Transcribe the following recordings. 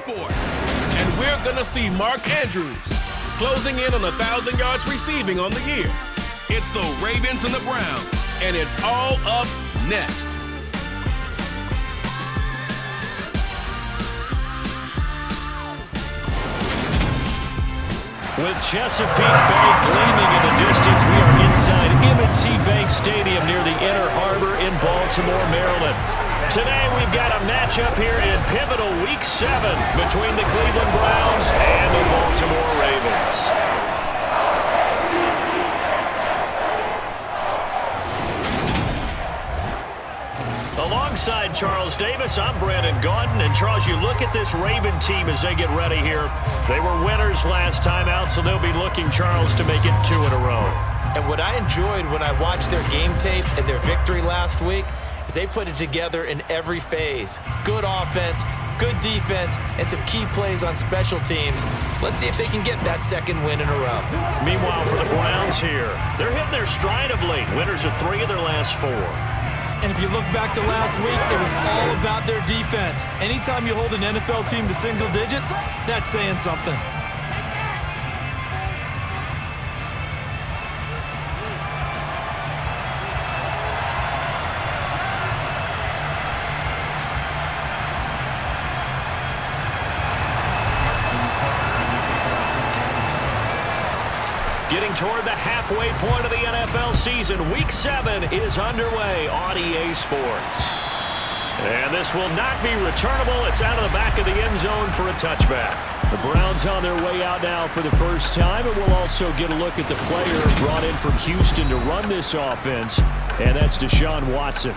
Sports. And we're going to see Mark Andrews closing in on 1,000 yards receiving on the year. It's the Ravens and the Browns, and it's all up next. With Chesapeake Bay gleaming in the distance, we are inside M&T Bank Stadium near the Inner Harbor in Baltimore, Maryland. Today we've got a matchup here in pivotal Week 7 between the Cleveland Browns and the Baltimore Ravens. Alongside Charles Davis, I'm Brandon Gaudin. And Charles, you look at this Raven team as they get ready here. They were winners last time out, so they'll be looking, Charles, to make it 2 in a row. And what I enjoyed when I watched their game tape and their victory last week is they put it together in every phase. Good offense, good defense, and some key plays on special teams. Let's see if they can get that second win in a row. Meanwhile, for the Browns here, they're hitting their stride of late. Winners of 3 of their last 4. And if you look back to last week, it was all about their defense. Anytime you hold an NFL team to single digits, that's saying something. Getting toward the halfway point of the NFL season, Week 7 is underway on EA Sports. And this will not be returnable. It's out of the back of the end zone for a touchback. The Browns on their way out now for the first time, and we'll also get a look at the player brought in from Houston to run this offense, and that's Deshaun Watson.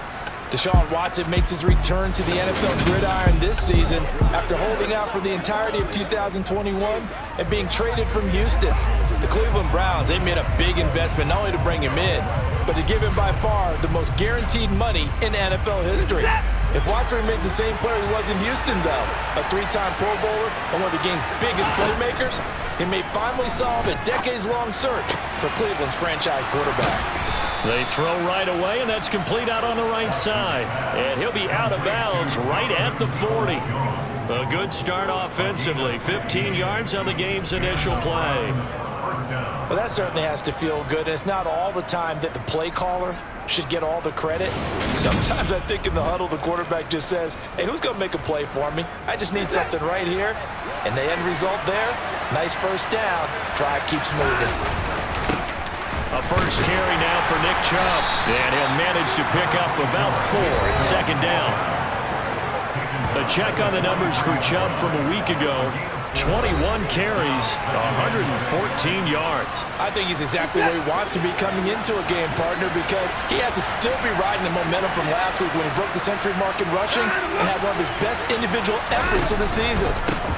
Deshaun Watson makes his return to the NFL gridiron this season after holding out for the entirety of 2021 and being traded from Houston. The Cleveland Browns, they made a big investment not only to bring him in, but to give him by far the most guaranteed money in NFL history. If Watson remains the same player he was in Houston, though, a 3-time Pro Bowler and one of the game's biggest playmakers, he may finally solve a decades-long search for Cleveland's franchise quarterback. They throw right away, and that's complete out on the right side. And he'll be out of bounds right at the 40. A good start offensively. 15 yards on the game's initial play. Well, that certainly has to feel good. And it's not all the time that the play caller should get all the credit. Sometimes I think in the huddle, the quarterback just says, hey, who's going to make a play for me? I just need something right here. And the end result there, nice first down. Drive keeps moving. A first carry now for Nick Chubb. And he'll manage to pick up about 4. It's second down. A check on the numbers for Chubb from a week ago. 21 carries, 114 yards. I think he's exactly where he wants to be coming into a game, partner, because he has to still be riding the momentum from last week when he broke the century mark in rushing and had one of his best individual efforts of the season.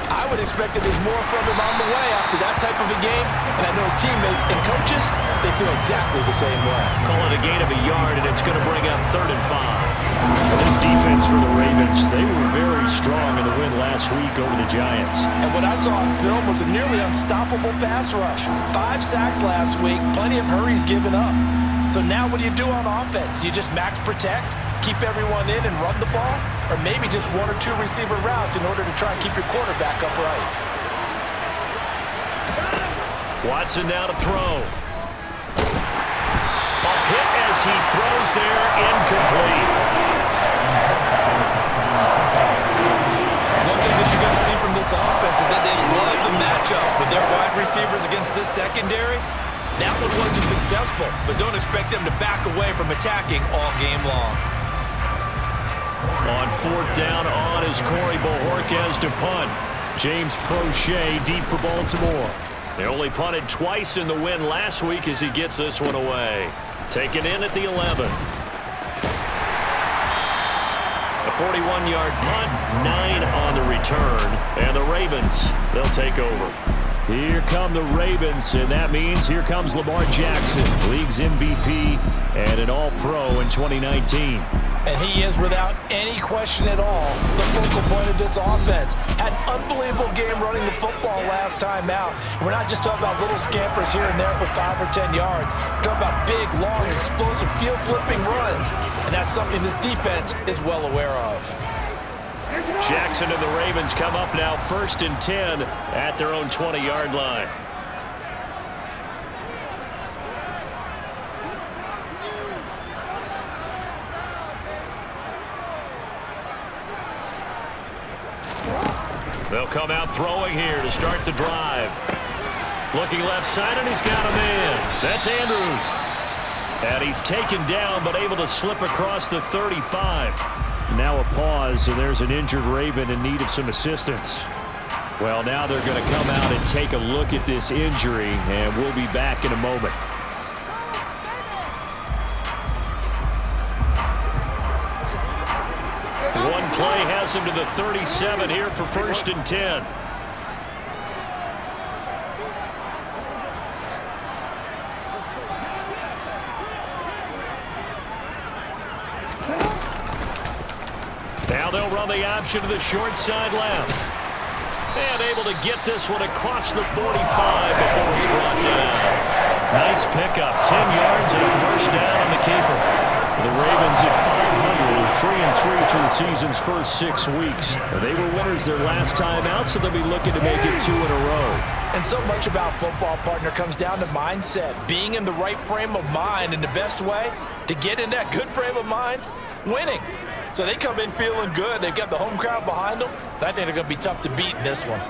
I would expect that there's more from him on the way after that type of a game, and I know his teammates and coaches, they feel exactly the same way. Call it a gain of a yard, and it's going to bring up 3rd and 5. This defense for the Ravens, they were very strong in the win last week over the Giants. And what I saw on film was a nearly unstoppable pass rush. 5 sacks last week, plenty of hurries given up. So now what do you do on offense? You just max protect, keep everyone in and run the ball? Or maybe just 1 or 2 receiver routes in order to try and keep your quarterback upright? Watson now to throw. A hit as he throws there, incomplete. One thing that you're going to see from this offense is that they love the matchup with their wide receivers against this secondary. That one wasn't successful, but don't expect them to back away from attacking all game long. On 4th down on is Corey Bojorquez to punt. James Prochet deep for Baltimore. They only punted twice in the win last week as he gets this one away. Taken in at the 11. A 41-yard punt, 9 on the return. And the Ravens, they'll take over. Here come the Ravens, and that means here comes Lamar Jackson, league's MVP and an All-Pro in 2019. And he is, without any question at all, the focal point of this offense. Had an unbelievable game running the football last time out. And we're not just talking about little scampers here and there for 5 or 10 yards. We're talking about big, long, explosive, field-flipping runs. And that's something this defense is well aware of. Jackson and the Ravens come up now 1st and 10 at their own 20-yard line. They'll come out throwing here to start the drive. Looking left side, and he's got a man. That's Andrews. And he's taken down, but able to slip across the 35. Now a pause, and there's an injured Raven in need of some assistance. Well, now they're going to come out and take a look at this injury, and we'll be back in a moment. One play has him to the 37 here for 1st and 10. Now they'll run the option to the short side left. And able to get this one across the 45 before he's brought down. Nice pickup. 10 yards and a 1st down on the keeper. The Ravens at 500, 3-3 through the season's first 6 weeks. They were winners their last time out, so they'll be looking to make it 2 in a row. And so much about football, partner, comes down to mindset. Being in the right frame of mind, and the best way to get in that good frame of mind, winning. So they come in feeling good. They've got the home crowd behind them. I think they're going to be tough to beat in this one.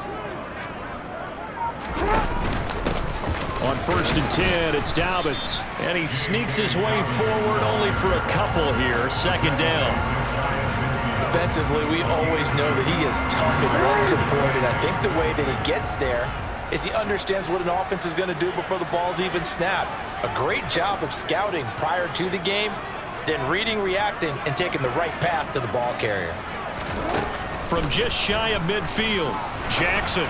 On 1st and 10, it's Dobbins. And he sneaks his way forward only for a couple here. 2nd down. Defensively, we always know that he is tough and run-supported. I think the way that he gets there is he understands what an offense is going to do before the ball's even snapped. A great job of scouting prior to the game, then reading, reacting, and taking the right path to the ball carrier. From just shy of midfield, Jackson.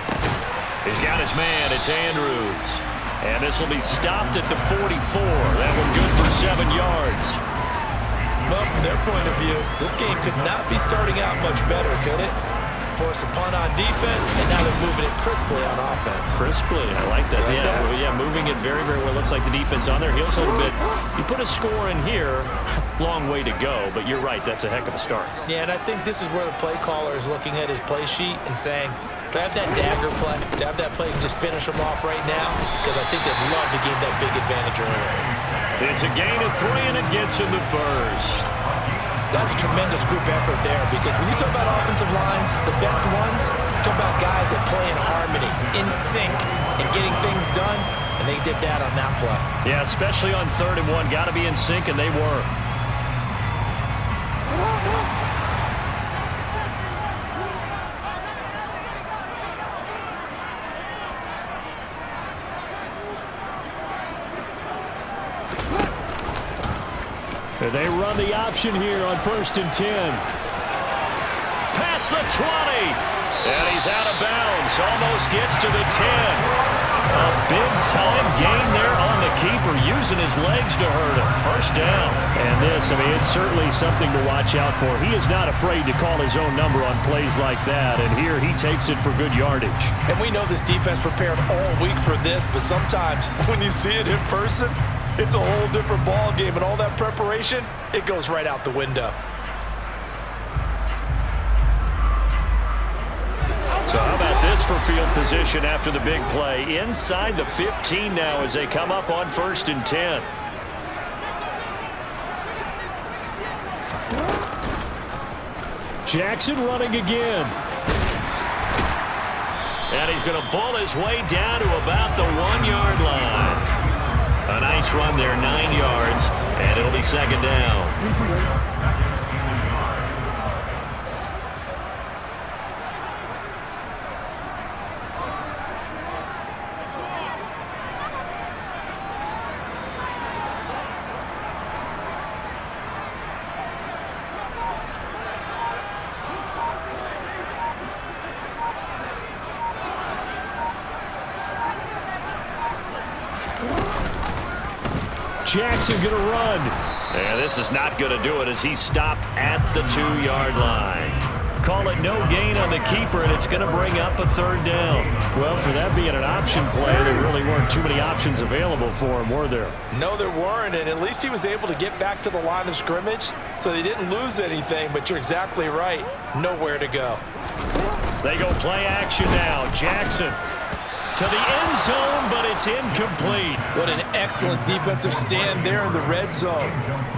He's got his man. It's Andrews. And this will be stopped at the 44. That one good for 7 yards. Well, from their point of view, this game could not be starting out much better, could it? Force a punt on defense, and now they're moving it crisply on offense. Crisply, I like that. Yeah, moving it very, very well. Looks like the defense on their heels a little bit. You put a score in here, long way to go, but you're right, that's a heck of a start. Yeah, and I think this is where the play caller is looking at his play sheet and saying, do I have that dagger play? Do I have that play and just finish them off right now? Because I think they'd love to gain that big advantage early. It's a gain of 3, and it gets him to 1st. That's a tremendous group effort there, because when you talk about offensive lines, the best ones, talk about guys that play in harmony, in sync, and getting things done, and they did that on that play. Yeah, especially on 3rd and 1. Got to be in sync, and they were. They run the option here on 1st and 10. Past the 20. And he's out of bounds. Almost gets to the 10. A big-time gain there on the keeper, using his legs to hurt him. 1st down. And this, it's certainly something to watch out for. He is not afraid to call his own number on plays like that. And here he takes it for good yardage. And we know this defense prepared all week for this, but sometimes when you see it in person, it's a whole different ball game, and all that preparation, it goes right out the window. So how about this for field position after the big play? Inside the 15 now as they come up on 1st and 10. Jackson running again. And he's going to bull his way down to about the 1-yard line. A nice run there, 9 yards, and it'll be 2nd down. Jackson going to run. And this is not going to do it as he's stopped at the 2-yard line. call it no gain on the keeper, and it's going to bring up a third down. Well, for that being an option play, there really weren't too many options available for him, were there? No, there weren't, and at least he was able to get back to the line of scrimmage, so they didn't lose anything, but you're exactly right. Nowhere to go. They go play action now. Jackson to the end zone, but it's incomplete. What an excellent defensive stand there in the red zone.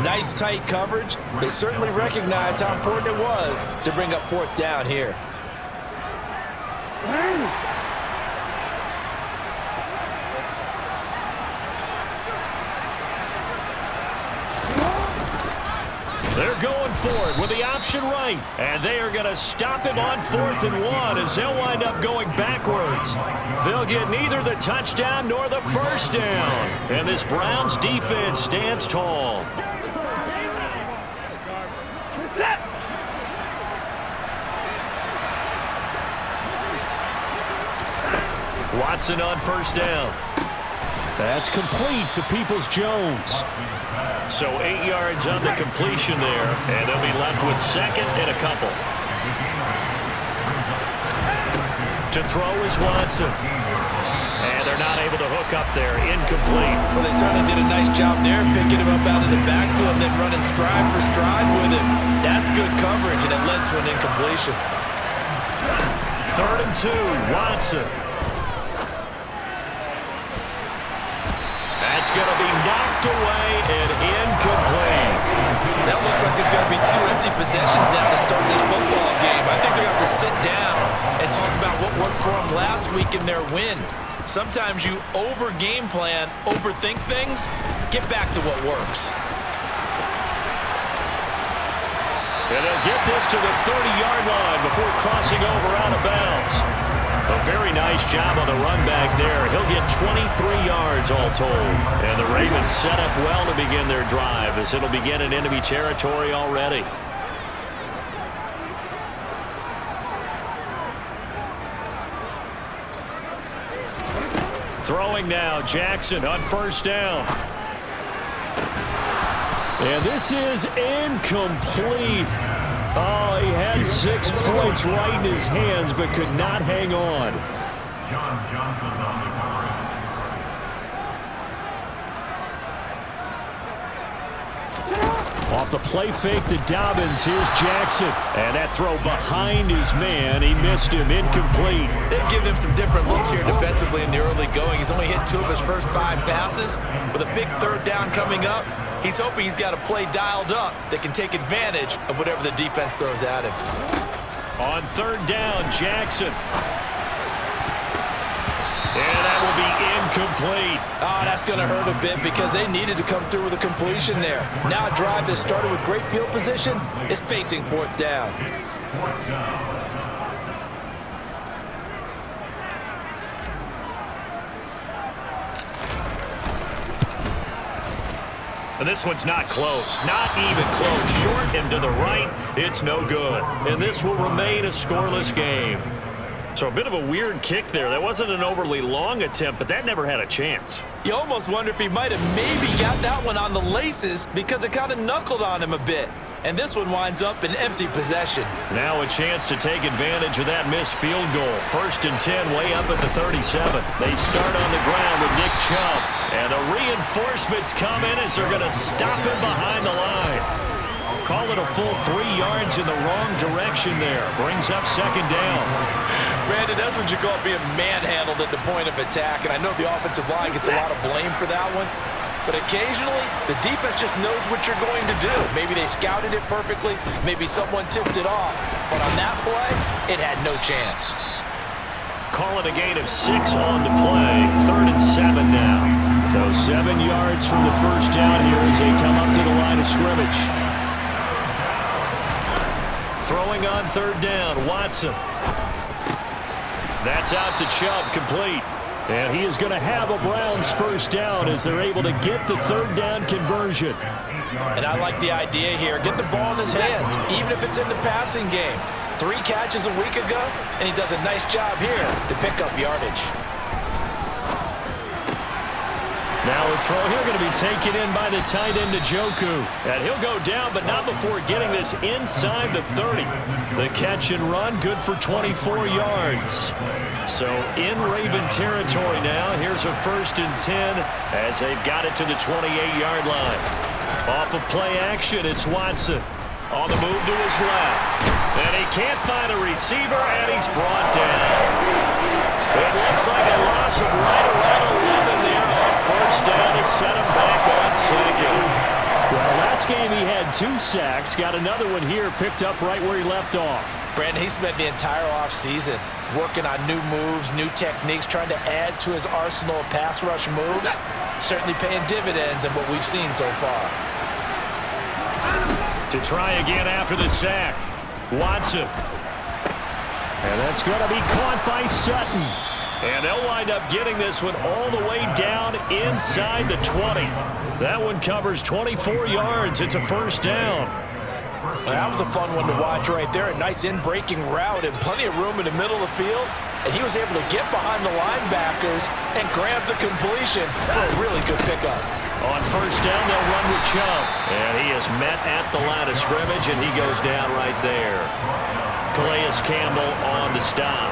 Nice tight coverage. They certainly recognized how important it was to bring up fourth down here. They're going for it with the option right. And they are going to stop him on 4th and 1 as they'll wind up going backwards. They'll get neither the touchdown nor the first down. And this Browns defense stands tall. Watson on first down. That's complete to Peoples-Jones. So 8 yards on the completion there, and they'll be left with second and a couple. To throw is Watson. And they're not able to hook up there. Incomplete. Well, they certainly did a nice job there, picking him up out of the backfield and then running stride for stride with him. That's good coverage, and it led to an incompletion. 3rd and 2, Watson. That's going to be knocked away and incomplete. That looks like it's going to be 2 empty possessions now to start this football game. I think they're going to have to sit down and talk about what worked for them last week in their win. Sometimes you over-game plan, overthink things. Get back to what works. And they'll get this to the 30-yard line before crossing over out of bounds. A very nice job on the run back there. He'll get 23 yards all told. And the Ravens set up well to begin their drive as it'll begin in enemy territory already. Throwing now, Jackson on first down. And this is incomplete. Oh, he had 6 points right in his hands, but could not hang on. Off the play fake to Dobbins, here's Jackson. And that throw behind his man, he missed him, incomplete. They've given him some different looks here defensively in the early going. He's only hit 2 of his first 5 passes. With a big 3rd down coming up, he's hoping he's got a play dialed up that can take advantage of whatever the defense throws at him. On 3rd down, Jackson. And that will be incomplete. Oh, that's going to hurt a bit because they needed to come through with a completion there. Now a drive that started with great field position is facing 4th down. And this one's not close. Not even close. Short and to the right. It's no good. And this will remain a scoreless game. So a bit of a weird kick there. That wasn't an overly long attempt, but that never had a chance. You almost wonder if he might have maybe got that one on the laces because it kind of knuckled on him a bit. And this one winds up in empty possession. Now a chance to take advantage of that missed field goal. 1st and 10 way up at the 37. They start on the ground with Nick Chubb. And the reinforcements come in as they're going to stop him behind the line. Call it a full 3 yards in the wrong direction there. Brings up 2nd down. Brandon, that's what you call being manhandled at the point of attack. And I know the offensive line gets a lot of blame for that one. But occasionally, the defense just knows what you're going to do. Maybe they scouted it perfectly. Maybe someone tipped it off. But on that play, it had no chance. Call it a gain of 6 on the play. 3rd and 7 now. So 7 yards from the first down here as they come up to the line of scrimmage. Throwing on 3rd down, Watson. That's out to Chubb, complete. And he is going to have a Browns first down as they're able to get the 3rd down conversion. And I like the idea here. Get the ball in his hands, even if it's in the passing game. 3 catches a week ago, and he does a nice job here to pick up yardage. Now a throw here going to be taken in by the tight end Njoku. And he'll go down, but not before getting this inside the 30. The catch and run, good for 24 yards. So in Raven territory now, here's a 1st and 10 as they've got it to the 28-yard line. Off of play action, it's Watson. On the move to his left. And he can't find a receiver, and he's brought down. It looks like a loss of right around 11 there. On 1st down to set him back on 2nd. Well, last game he had 2 sacks. Got another one here, picked up right where he left off. Brandon, he spent the entire offseason working on new moves, new techniques, trying to add to his arsenal of pass rush moves. Certainly paying dividends in what we've seen so far. To try again after the sack. Watson. And that's going to be caught by Sutton. And they'll wind up getting this one all the way down inside the 20. That one covers 24 yards. It's a 1st down. Well, that was a fun one to watch right there. A nice in-breaking route and plenty of room in the middle of the field. And he was able to get behind the linebackers and grab the completion for a really good pickup. On 1st down, they'll run with Chubb. And he is met at the line of scrimmage, and he goes down right there. Calais Campbell on the stop.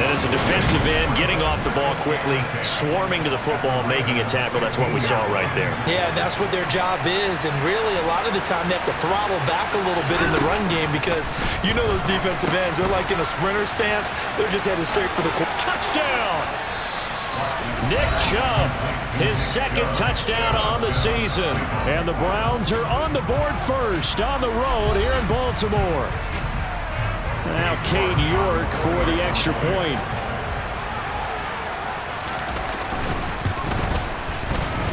And as a defensive end, getting off the ball quickly, swarming to the football, making a tackle. That's what we saw right there. Yeah, that's what their job is. And really, a lot of the time, they have to throttle back a little bit in the run game because you know those defensive ends, they're like in a sprinter stance. They're just headed straight for the touchdown. Nick Chubb, his 2nd touchdown on the season. And the Browns are on the board first on the road here in Baltimore. Now Cade York for the extra point.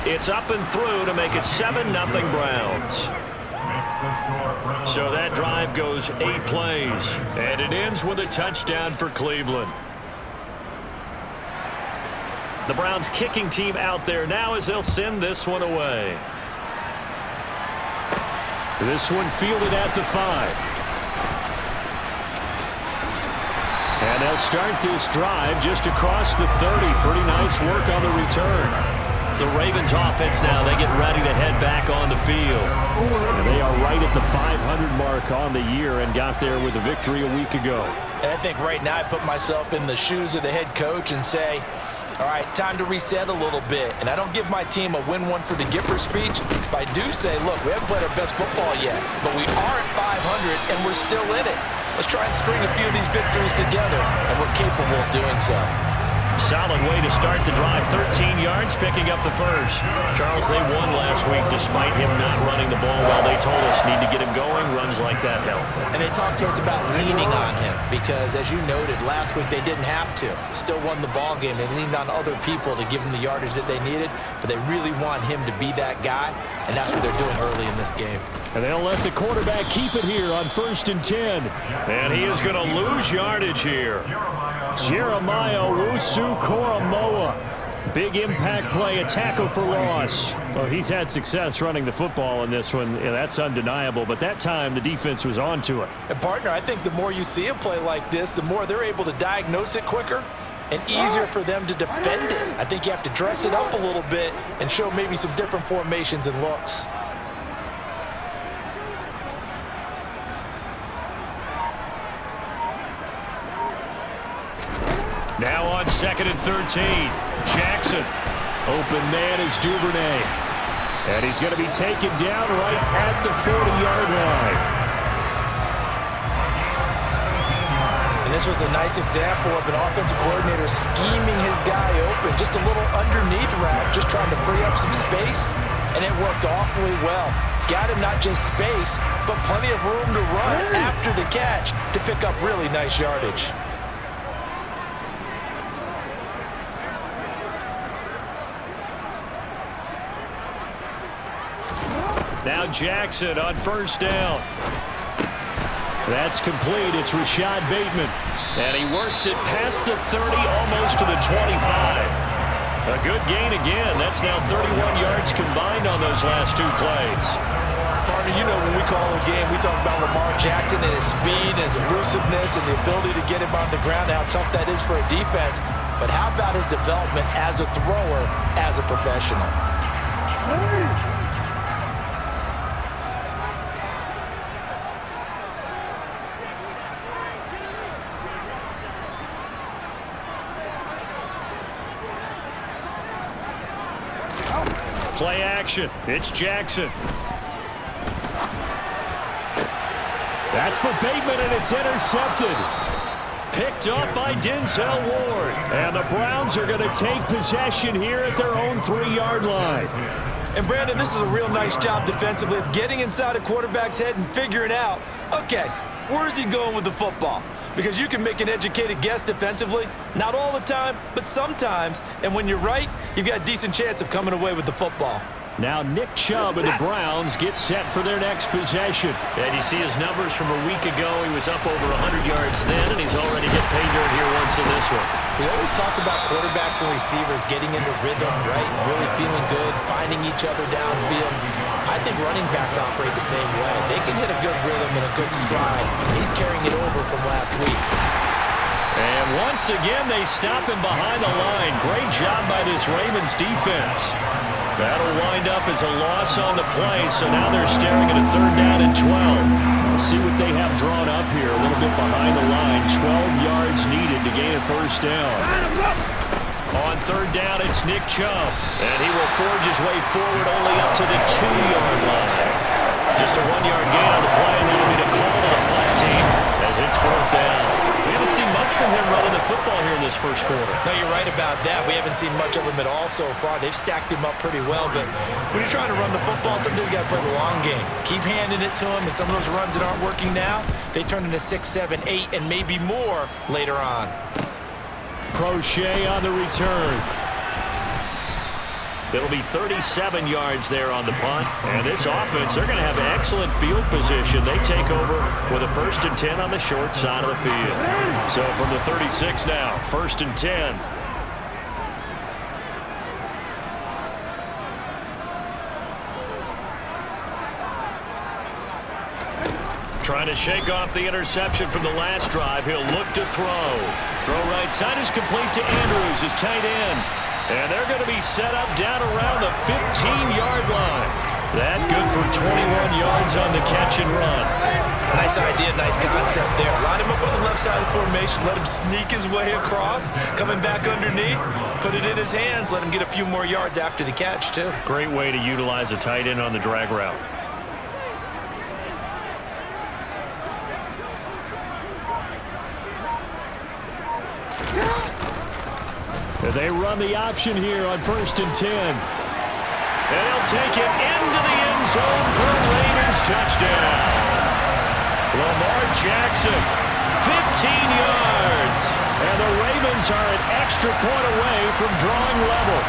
It's up and through to make it 7-0 Browns. So that drive goes 8 plays, and it ends with a touchdown for Cleveland. The Browns kicking team out there now as they'll send this one away. This one fielded at the 5. And they'll start this drive just across the 30. Pretty nice work on the return. The Ravens offense now, they get ready to head back on the field. And they are right at the 500 mark on the year and got there with a victory a week ago. And I think right now I put myself in the shoes of the head coach and say, all right, time to reset a little bit. And I don't give my team a win one for the Gipper speech, but I do say, look, we haven't played our best football yet, but we are at 500 and we're still in it. Let's try and string a few of these victories together, and we're capable of doing so. Solid way to start the drive. 13 yards, picking up the 1st. Charles, they won last week despite him not running the ball well. They told us need to get him going. Runs like that help. And they talked to us about leaning on him because, as you noted, last week they didn't have to. Still won the ball game. They leaned on other people to give them the yardage that they needed, but they really want him to be that guy, and that's what they're doing early in this game. And they'll let the quarterback keep it here on 1st and 10. And he is going to lose yardage here. Jeremiah Owusu-Koramoah. Big impact play, a tackle for loss. Well, he's had success running the football in this one, and that's undeniable. But that time, the defense was on to it. And, partner, I think the more you see a play like this, the more they're able to diagnose it quicker and easier for them to defend it. I think you have to dress it up a little bit and show maybe some different formations and looks. Now on 2nd and 13. Jackson. Open man is Duvernay. And he's going to be taken down right at the 40-yard line. And this was a nice example of an offensive coordinator scheming his guy open. Just a little underneath route, just trying to free up some space. And it worked awfully well. Got him not just space, but plenty of room to run after the catch to pick up really nice yardage. Now Jackson on 1st down. That's complete. It's Rashad Bateman. And he works it past the 30, almost to the 25. A good gain again. That's now 31 yards combined on those last 2 plays. Partner, you know when we call a game, we talk about Lamar Jackson and his speed and his elusiveness and the ability to get him on the ground and how tough that is for a defense. but how about his development as a thrower, as a professional? Play action. It's Jackson. That's for Bateman, and it's intercepted. Picked up by Denzel Ward. And the Browns are going to take possession here at their own 3-yard line. And, Brandon, this is a real nice job defensively of getting inside a quarterback's head and figuring out, okay, where's he going with the football? Because you can make an educated guess defensively. Not all the time, but sometimes. And when you're right, you've got a decent chance of coming away with the football. Now Nick Chubb and the Browns get set for their next possession. And you see his numbers from a week ago. He was up over 100 yards then, and he's already hit pay dirt here once in this one. We always talk about quarterbacks and receivers getting into rhythm, right? Really feeling good, finding each other downfield. I think running backs operate the same way. They can hit a good rhythm and a good stride. He's carrying it over from last week. And once again, they stop him behind the line. Great job by this Ravens defense. That'll wind up as a loss on the play, so now they're staring at a 3rd down and 12. We'll see what they have drawn up here, a little bit behind the line. 12 yards needed to gain a 1st down. On 3rd down, it's Nick Chubb, and he will forge his way forward only up to the 2-yard line. Just a 1-yard gain on the play, and that'll be the call to the punt team as it's 4th down. We haven't seen much from him running the football here in this 1st quarter. No, you're right about that. We haven't seen much of him at all so far. They've stacked him up pretty well, but when you're trying to run the football, sometimes you got to play the long game. Keep handing it to him, and some of those runs that aren't working now, they turn into 6, 7, 8, and maybe more later on. Crochet on the return. It'll be 37 yards there on the punt. And this offense, they're going to have excellent field position. They take over with a 1st and 10 on the short side of the field. So from the 36 now, 1st and 10. Trying to shake off the interception from the last drive. He'll look to throw. Throw right side is complete to Andrews, his tight end. And they're going to be set up down around the 15-yard line. That good for 21 yards on the catch and run. Nice idea, nice concept there. Line him up on the left side of the formation, let him sneak his way across, coming back underneath, put it in his hands, let him get a few more yards after the catch, too. Great way to utilize a tight end on the drag route. They run the option here on 1st and 10. And they'll take it into the end zone for a Ravens touchdown. Lamar Jackson, 15 yards. And the Ravens are an extra point away from drawing level.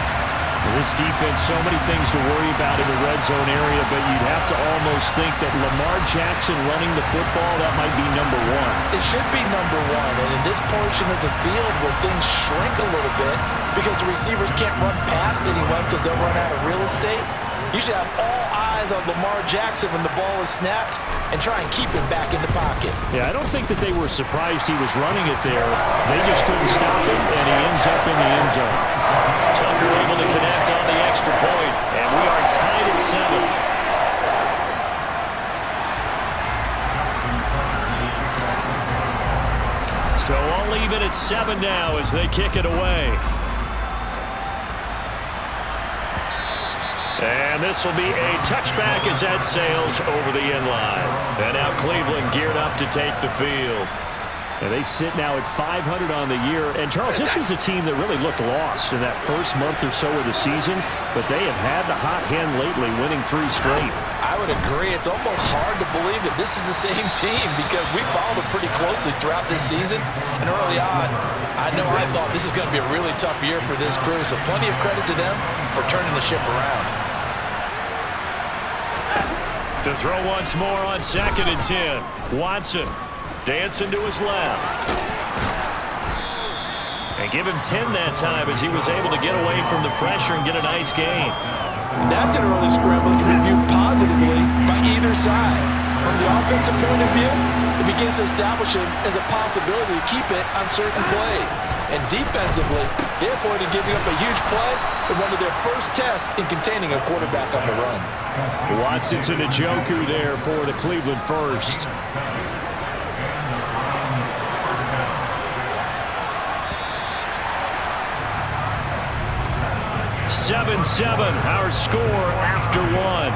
This defense, so many things to worry about in the red zone area, but you'd have to almost think that Lamar Jackson running the football, that might be number 1. It should be number 1, and in this portion of the field where things shrink a little bit because the receivers can't run past anyone because they'll run out of real estate, you should have all eyes on Lamar Jackson when the ball is snapped and try and keep him back in the pocket. Yeah, I don't think that they were surprised he was running it there. They just couldn't stop him, and he ends up in the end zone. Tucker able to connect on the extra point, and we are tied at 7. So I'll leave it at 7 now as they kick it away. And this will be a touchback as that sails over the end line. And now Cleveland geared up to take the field. And they sit now at 500 on the year. And, Charles, this was a team that really looked lost in that first month or so of the season, but they have had the hot hand lately, winning 3 straight. I would agree. It's almost hard to believe that this is the same team because we followed them pretty closely throughout this season. And early on, I thought this is going to be a really tough year for this crew, so plenty of credit to them for turning the ship around. To throw once more on 2nd and 10. Watson dancing to his left. And give him 10 that time as he was able to get away from the pressure and get a nice gain. That's an early scramble that can be viewed positively by either side. From the offensive point of view, it begins to establish him as a possibility to keep it on certain plays. And defensively, they avoided giving up a huge play in one of their first tests in containing a quarterback on the run. Watson to Njoku there for the Cleveland first. "7-7", our score after one.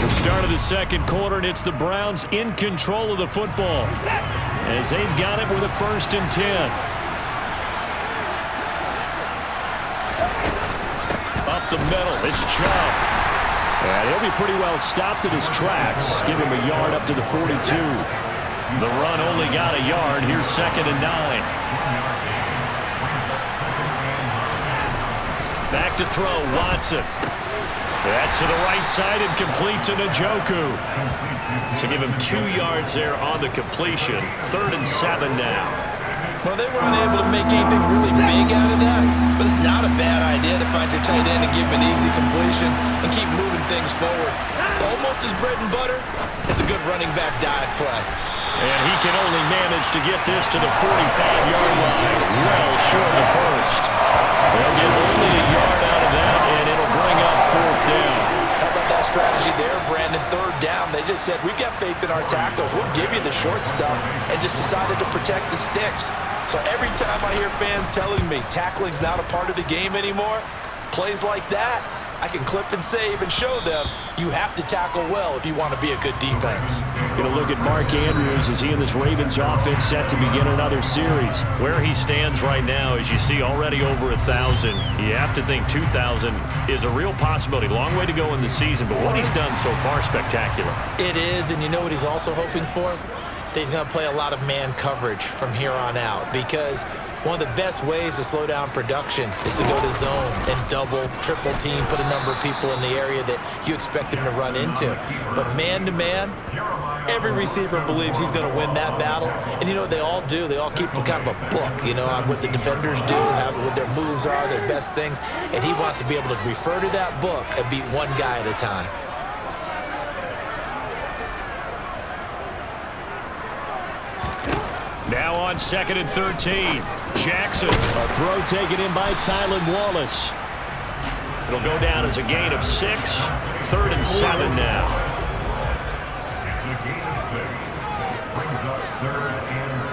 The start of the second quarter, and it's the Browns in control of the football as they've got it with a 1st and 10. Up the middle, it's Chubb. And he'll be pretty well stopped at his tracks. Give him a yard up to the 42. The run only got a yard. Here's 2nd and 9. Back to throw, Watson. That's to the right side and complete to Njoku. So give him 2 yards there on the completion. 3rd and 7 now. Well, they were unable to make anything really big out of that, but it's not a bad idea to find your tight end and give him an easy completion and keep moving things forward. Almost his bread and butter is a good running back dive play. And he can only manage to get this to the 45-yard line, well short of the first. They'll get only a yard out of that, and it'll bring up 4th down. How about that strategy there, Brandon? 3rd down, they just said, we've got faith in our tackles. We'll give you the short stuff, and just decided to protect the sticks. So every time I hear fans telling me tackling's not a part of the game anymore, plays like that, I can clip and save and show them you have to tackle well if you want to be a good defense. Going to look at Mark Andrews as he and this Ravens offense set to begin another series. Where he stands right now, as you see, already over 1,000. You have to think 2,000 is a real possibility. Long way to go in the season, but what he's done so far, spectacular. It is, and you know what he's also hoping for? That he's going to play a lot of man coverage from here on out, because one of the best ways to slow down production is to go to zone and double, triple team, put a number of people in the area that you expect him to run into. But man-to-man, every receiver believes he's going to win that battle. And you know what they all do? They all keep kind of a book, you know, on what the defenders do, what their moves are, their best things. And he wants to be able to refer to that book and beat one guy at a time. Now on 2nd and 13. Jackson. A throw taken in by Tylan Wallace. It'll go down as a gain of 6. 3rd and 7 now. It's a gain of 6. Brings up 3rd and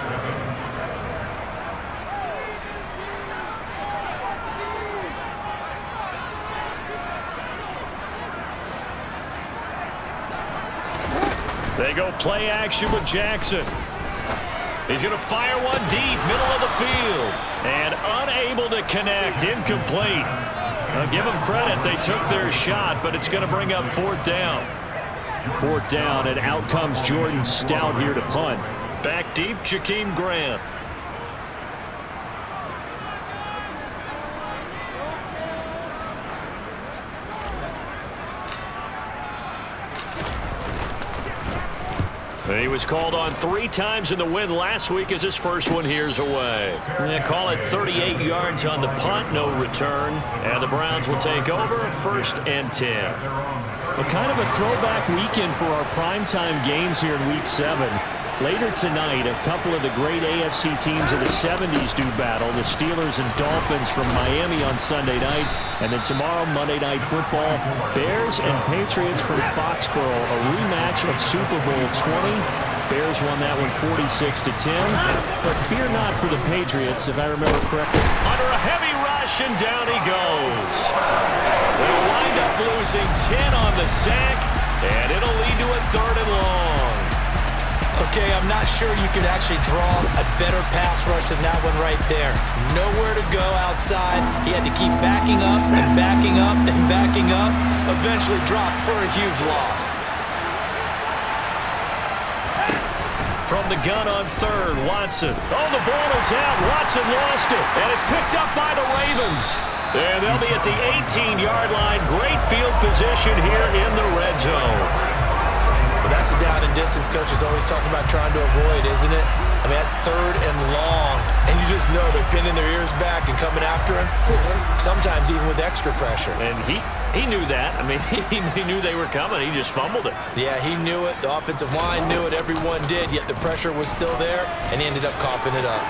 7. They go play action with Jackson. He's going to fire one deep, middle of the field. And unable to connect, incomplete. I'll give them credit, they took their shot, but it's going to bring up 4th down. 4th down, and out comes Jordan Stout here to punt. Back deep, Jakeem Grant. He was called on 3 times in the win last week as his first one here's away. They call it 38 yards on the punt, no return. And the Browns will take over 1st and 10. Well, kind of a throwback weekend for our primetime games here in Week 7. Later tonight, a couple of the great AFC teams of the 70s do battle. The Steelers and Dolphins from Miami on Sunday night. And then tomorrow, Monday Night Football, Bears and Patriots from Foxborough. A rematch of Super Bowl 20. Bears won that one 46-10. But fear not for the Patriots, if I remember correctly. Under a heavy rush, and down he goes. They wind up losing 10 on the sack, and it'll lead to a 3rd and long. Okay, I'm not sure you could actually draw a better pass rush than that one right there. Nowhere to go outside. He had to keep backing up and backing up and backing up. Eventually dropped for a huge loss. From the gun on 3rd, Watson. Oh, the ball is out. Watson lost it, and it's picked up by the Ravens. And they'll be at the 18-yard line. Great field position here in the red zone. But that's the down and distance coach is always talking about trying to avoid, isn't it? I mean, that's 3rd and long, and you just know they're pinning their ears back and coming after him, sometimes even with extra pressure. And he knew that. I mean, he knew they were coming. He just fumbled it. Yeah, he knew it. The offensive line knew it. Everyone did, yet the pressure was still there, and he ended up coughing it up.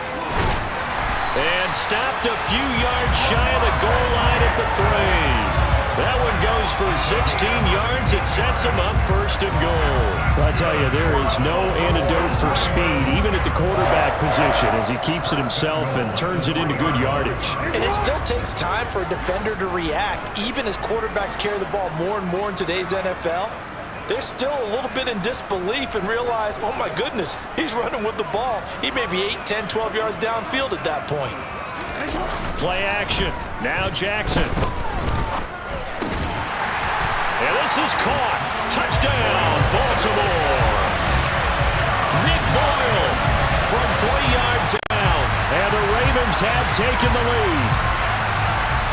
And stopped a few yards shy of the goal line at the 3. That one goes for 16 yards. It sets him up 1st and goal. I tell you, there is no antidote for speed, even at the quarterback position, as he keeps it himself and turns it into good yardage. And it still takes time for a defender to react, even as quarterbacks carry the ball more and more in today's NFL. They're still a little bit in disbelief and realize, oh my goodness, he's running with the ball. He may be 8, 10, 12 yards downfield at that point. Play action. Now Jackson. And this is caught. Touchdown, Baltimore. Nick Boyle from 3 yards out. And the Ravens have taken the lead.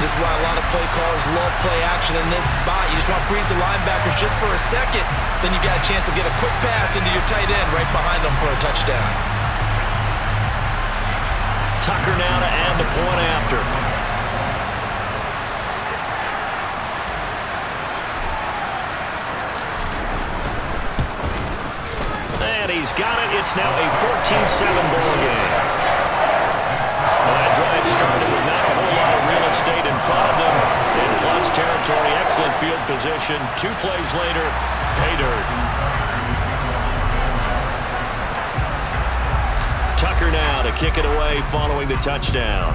This is why a lot of play callers love play action in this spot. You just want to freeze the linebackers just for a second. Then you got a chance to get a quick pass into your tight end right behind them for a touchdown. Tucker now to add the point after. And he's got it. It's now a 14-7 ball game. That drive started with not a whole lot of real estate in front of them. In plus territory, excellent field position. 2 plays later, pay dirt. Tucker now to kick it away following the touchdown.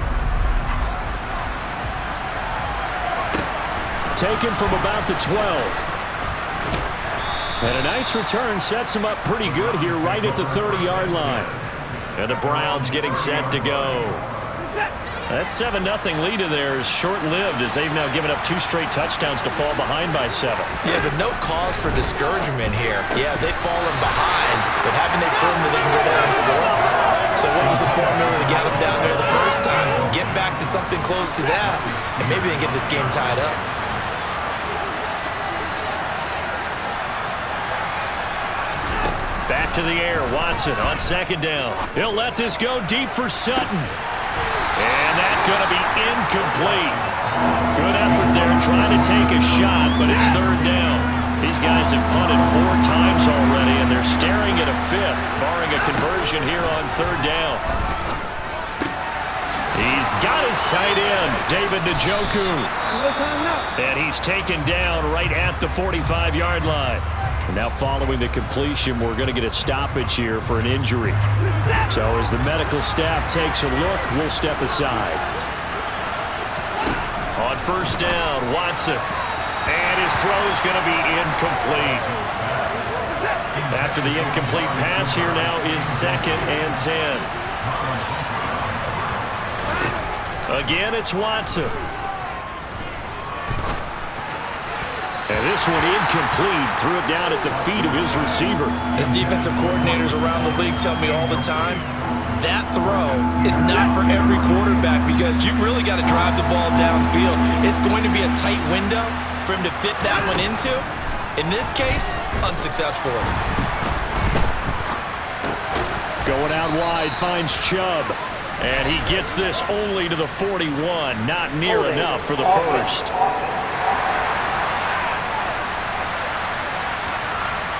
Taken from about the 12. And a nice return sets him up pretty good here right at the 30-yard line. And the Browns getting set to go. That 7-0 lead of theirs short-lived as they've now given up 2 straight touchdowns to fall behind by 7. Yeah, but no cause for discouragement here. Yeah, they've fallen behind, but haven't they proven that they can go down and score? So what was the formula to get them down there the first time? Get back to something close to that, and maybe they get this game tied up. Back to the air, Watson on 2nd down. He'll let this go deep for Sutton. And that's going to be incomplete. Good effort there trying to take a shot, but it's 3rd down. These guys have punted 4 times already, and they're staring at a 5th, barring a conversion here on 3rd down. He's got his tight end, David Njoku. And he's taken down right at the 45-yard line. And now following the completion, we're going to get a stoppage here for an injury. So as the medical staff takes a look, we'll step aside. On 1st down, Watson. And his throw's going to be incomplete. After the incomplete pass, here now is 2nd and 10. Again, it's Watson. And this one incomplete. Threw it down at the feet of his receiver. As defensive coordinators around the league tell me all the time, that throw is not for every quarterback because you've really got to drive the ball downfield. It's going to be a tight window for him to fit that one into. In this case, unsuccessfully. Going out wide, finds Chubb. And he gets this only to the 41. Not near enough for the first.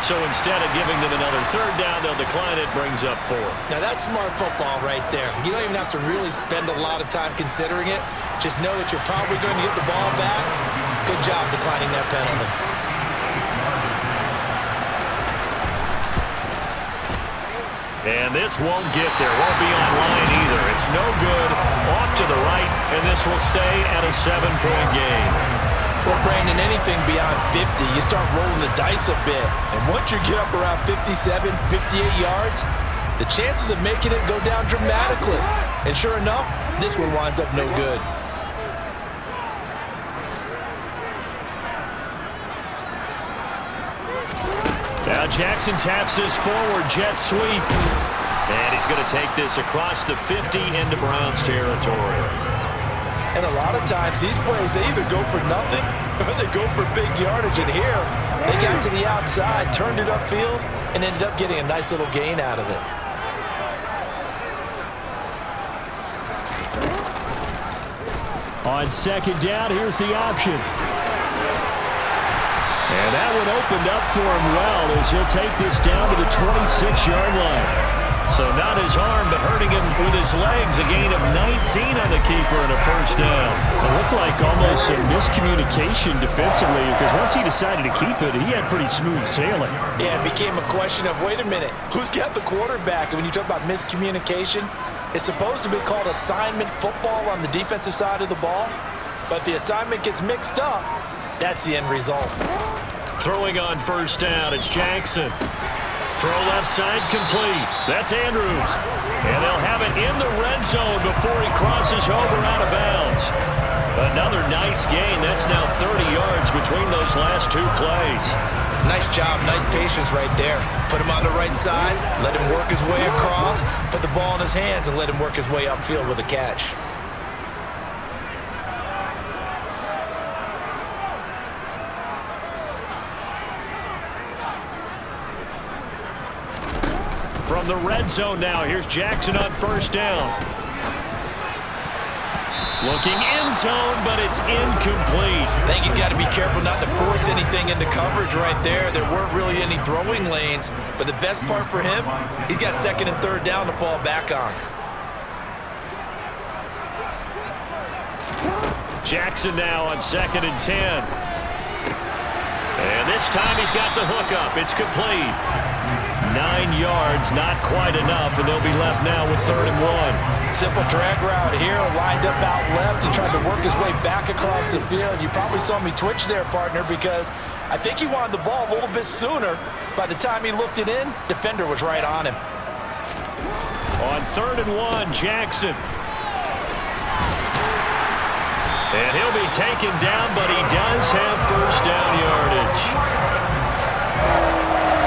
So instead of giving them another 3rd down, they'll decline it, brings up 4. Now that's smart football right there. You don't even have to really spend a lot of time considering it. Just know that you're probably going to get the ball back. Good job declining that penalty. And this won't get there. Won't be online either. It's no good. Off to the right, and this will stay at a 7-point game. Well, Brandon, anything beyond 50, you start rolling the dice a bit. And once you get up around 57, 58 yards, the chances of making it go down dramatically. And sure enough, this one winds up no good. Now Jackson taps this forward jet sweep. And he's going to take this across the 50 into Browns territory. And a lot of times, these plays, they either go for nothing or they go for big yardage. And here, they got to the outside, turned it upfield, and ended up getting a nice little gain out of it. On second down, here's the option. And that one opened up for him well as he'll take this down to the 26-yard line. So not his arm, but hurting him with his legs. A gain of 19 on the keeper and a first down. It looked like almost a miscommunication defensively because once he decided to keep it, he had pretty smooth sailing. Yeah, it became a question of, wait a minute, who's got the quarterback? And when you talk about miscommunication, it's supposed to be called assignment football on the defensive side of the ball. But the assignment gets mixed up. That's the end result. Throwing on first down, it's Jackson. Throw left side complete. That's Andrews. And they'll have it in the red zone before he crosses over out of bounds. Another nice gain. That's now 30 yards between those last two plays. Nice job, nice patience right there. Put him on the right side, let him work his way across, put the ball in his hands, and let him work his way upfield with a catch. From the red zone now, here's Jackson on first down. Looking end zone, but it's incomplete. I think he's got to be careful not to force anything into coverage right there. There weren't really any throwing lanes, but the best part for him, he's got second and third down to fall back on. Jackson now on second and 10. And this time he's got the hook up. It's complete. 9 yards, not quite enough, and they'll be left now with 3rd and 1. Simple drag route here, lined up out left and tried to work his way back across the field. You probably saw me twitch there, partner, because I think he wanted the ball a little bit sooner. By the time he looked it in, defender was right on him. On 3rd and 1, Jackson. And he'll be taken down, but he does have first down yardage.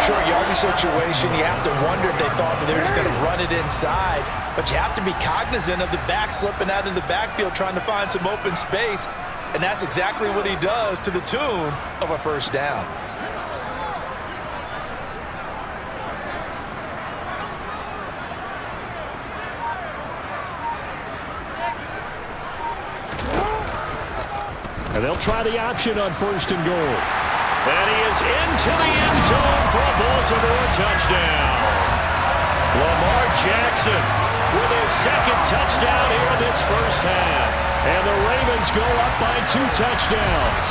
Short yardage situation, you have to wonder if they thought that they're just going to run it inside. But you have to be cognizant of the back slipping out of the backfield trying to find some open space. And that's exactly what he does to the tune of a first down. And they'll try the option on 1st and goal. And he is into the end zone for a Baltimore touchdown. Lamar Jackson with his second touchdown here in this first half. And the Ravens go up by 2 touchdowns.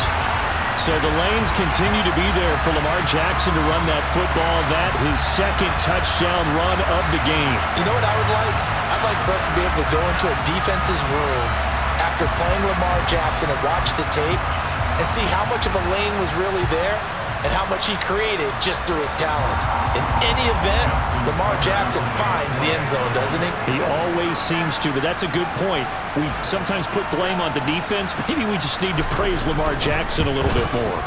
So the lanes continue to be there for Lamar Jackson to run that football. That his second touchdown run of the game. You know what I would like? I'd like for us to be able to go into a defense's room after playing Lamar Jackson and watch the tape and see how much of a lane was really there and how much he created just through his talents. In any event, Lamar Jackson finds the end zone, doesn't he? He always seems to, but that's a good point. We sometimes put blame on the defense. Maybe we just need to praise Lamar Jackson a little bit more.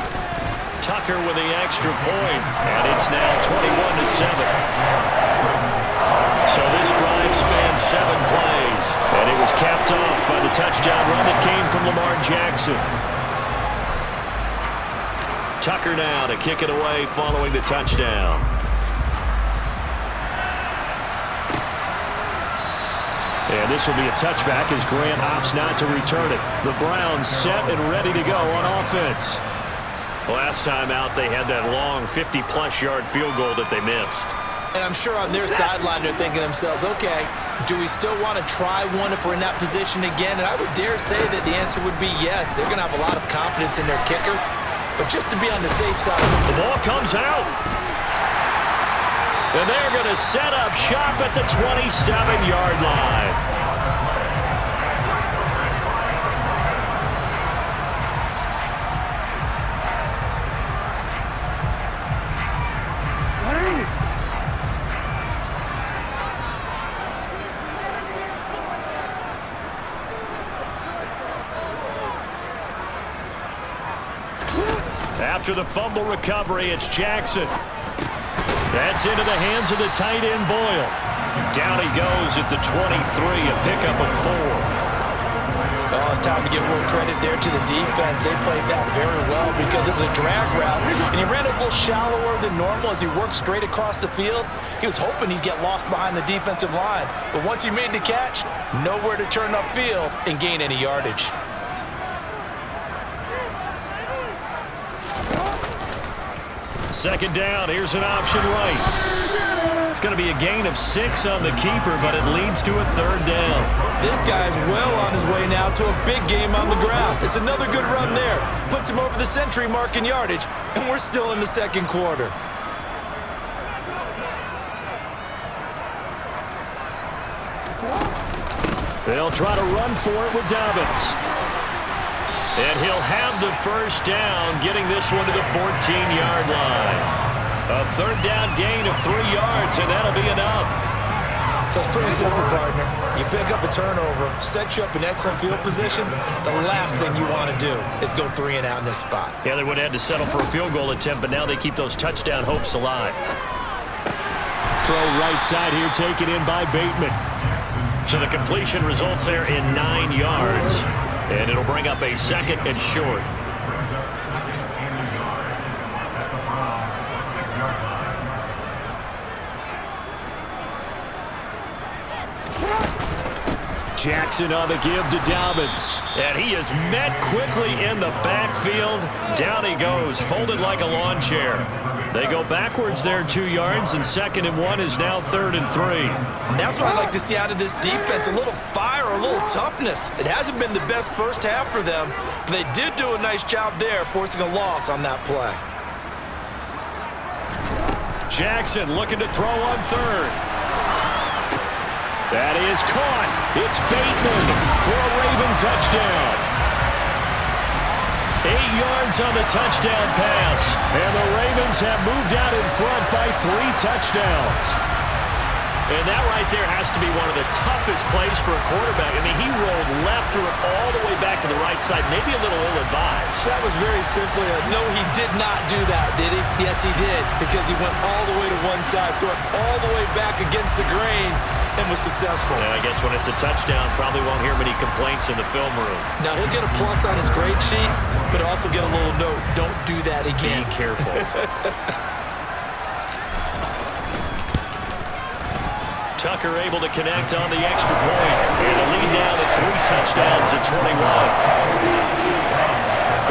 Tucker with the extra point, and it's now 21-7. So this drive spans 7 plays, and it was capped off by the touchdown run that came from Lamar Jackson. Tucker now to kick it away following the touchdown. And this will be a touchback as Grant opts not to return it. The Browns set and ready to go on offense. Last time out, they had that long 50-plus yard field goal that they missed. And I'm sure on their sideline they're thinking to themselves, okay, do we still want to try one if we're in that position again? And I would dare say that the answer would be yes. They're going to have a lot of confidence in their kicker. But just to be on the safe side. The ball comes out. And they're going to set up shop at the 27-yard line. After the fumble recovery, it's Jackson. That's into the hands of the tight end, Boyle. Down he goes at the 23, a pickup of 4. Well, it's time to give a little credit there to the defense. They played that very well because it was a drag route, and he ran a little shallower than normal as he worked straight across the field. He was hoping he'd get lost behind the defensive line, but once he made the catch, nowhere to turn upfield and gain any yardage. second down. Here's an option right. It's going to be a gain of 6 on the keeper, but it leads to a third down. This guy's well on his way now to a big game on the ground. It's another good run there. Puts him over the century mark in yardage, and we're still in the second quarter. They'll try to run for it with Dobbins. And he'll have the first down, getting this one to the 14-yard line. A third down gain of 3 yards, and that'll be enough. So it's pretty simple, partner. You pick up a turnover, set you up in excellent field position. The last thing you want to do is go 3 and out in this spot. Yeah, they would have had to settle for a field goal attempt, but now they keep those touchdown hopes alive. Throw right side here, taken in by Bateman. So the completion results there in 9 yards. And it'll bring up a second and short. Jackson on the give to Dobbins. And he is met quickly in the backfield. Down he goes, folded like a lawn chair. They go backwards there 2 yards, and 2nd and 1 is now 3rd and 3. And that's what I like to see out of this defense, a little fire, a little toughness. It hasn't been the best first half for them, but they did do a nice job there, forcing a loss on that play. Jackson looking to throw on 3rd. That is caught. It's Bateman for a Raven touchdown. 8 yards on the touchdown pass, and the Ravens have moved out in front by 3 touchdowns. And that right there has to be one of the toughest plays for a quarterback. I mean, he rolled left, threw it all the way back to the right side, maybe a little ill-advised. That was very simply no, he did not do that, did he? Yes, he did, because he went all the way to one side, threw it all the way back against the grain, and was successful. And I guess when it's a touchdown, probably won't hear many complaints in the film room. Now, he'll get a plus on his grade sheet, but also get a little note, don't do that again. Be careful. Tucker able to connect on the extra point. And the lead now to 3 touchdowns at 21.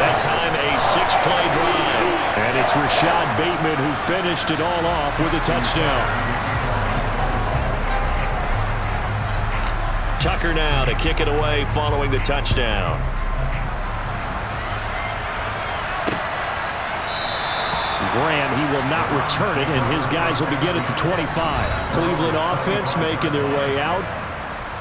That time a 6-play drive. And it's Rashad Bateman who finished it all off with a touchdown. Tucker now to kick it away following the touchdown. Graham, he will not return it, and his guys will begin at the 25. Cleveland offense making their way out.